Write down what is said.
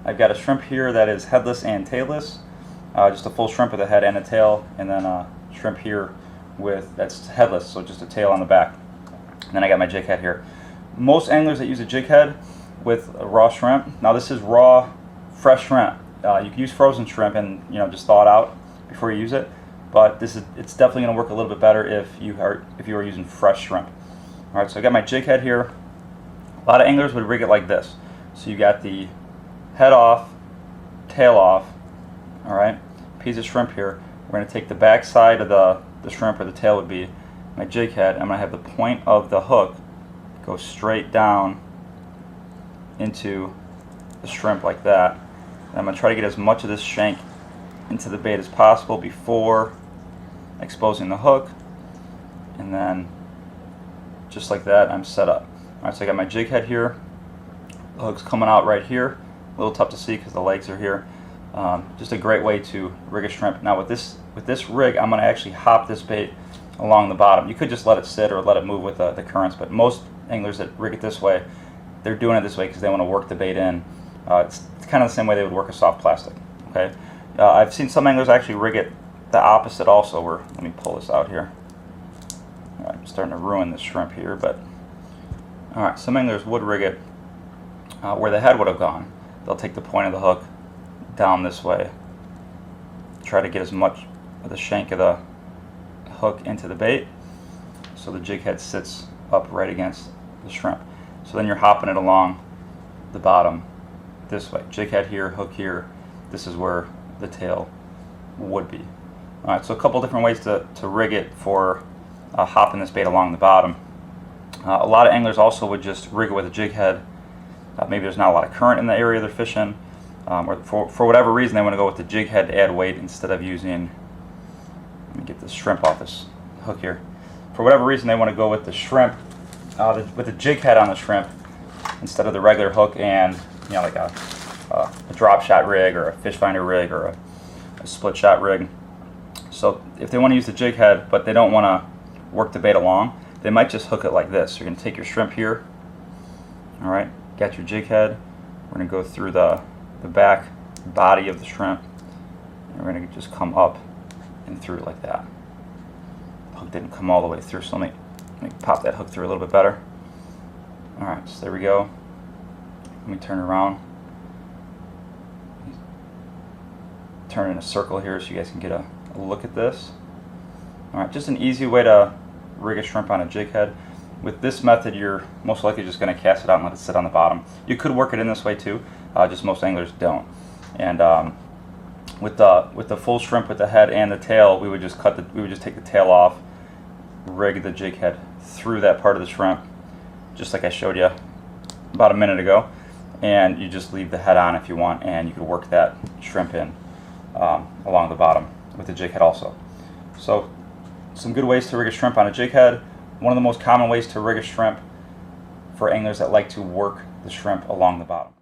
I've got a shrimp here that is headless and tailless, just a full shrimp with a head and a tail, and then a shrimp here that's headless, so just a tail on the back. And then I got my jig head here. Most anglers that use a jig head with a raw shrimp, now this is raw, fresh shrimp. You can use frozen shrimp and just thaw it out before you use it, but it's definitely going to work a little bit better if you are using fresh shrimp. All right, so I got my jig head here. A lot of anglers would rig it like this. So you got the head off, tail off. All right, piece of shrimp here. We're going to take the back side of the shrimp, or the tail would be my jig head. I'm going to have the point of the hook go straight down into the shrimp like that. And I'm going to try to get as much of this shank into the bait as possible before exposing the hook, and then just like that I'm set up. Alright, so I got my jig head here, the hook's coming out right here, a little tough to see because the legs are here. Just a great way to rig a shrimp. Now with this rig, I'm going to actually hop this bait along the bottom. You could just let it sit or let it move with the currents, but most anglers that rig it this way, they're doing it this way because they want to work the bait in. It's kind of the same way they would work a soft plastic. Okay, I've seen some anglers actually rig it the opposite also. Let me pull this out here. All right, I'm starting to ruin this shrimp here, but all right, some anglers would rig it where the head would have gone. They'll take the point of the hook down this way, try to get as much of the shank of the hook into the bait so the jig head sits up right against the shrimp. So then you're hopping it along the bottom this way. Jig head here, hook here. This is where the tail would be. Alright, so a couple different ways to rig it for hopping this bait along the bottom. A lot of anglers also would just rig it with a jig head. Maybe there's not a lot of current in the area they're fishing, or for whatever reason they want to go with the jig head to add weight instead of using, let me get this shrimp off this hook here. For whatever reason they want to go with the shrimp, with the jig head on the shrimp instead of the regular hook and like a drop shot rig or a fish finder rig or a split shot rig. So if they want to use the jig head but they don't want to work the bait along, they might just hook it like this. You're going to take your shrimp here, all right, got your jig head, we're going to go through the back body of the shrimp, and we're going to just come up and through like that. The hook didn't come all the way through, so let me pop that hook through a little bit better. All right, so there we go. Let me turn around. Turn in a circle here so you guys can get a look at this. All right, just an easy way to rig a shrimp on a jig head. With this method, you're most likely just going to cast it out and let it sit on the bottom. You could work it in this way too, just most anglers don't. And with the full shrimp with the head and the tail, we would just take the tail off, rig the jig head through that part of the shrimp, just like I showed you about a minute ago, and you just leave the head on if you want, and you could work that shrimp in along the bottom with the jig head also. So some good ways to rig a shrimp on a jig head. One of the most common ways to rig a shrimp for anglers that like to work the shrimp along the bottom.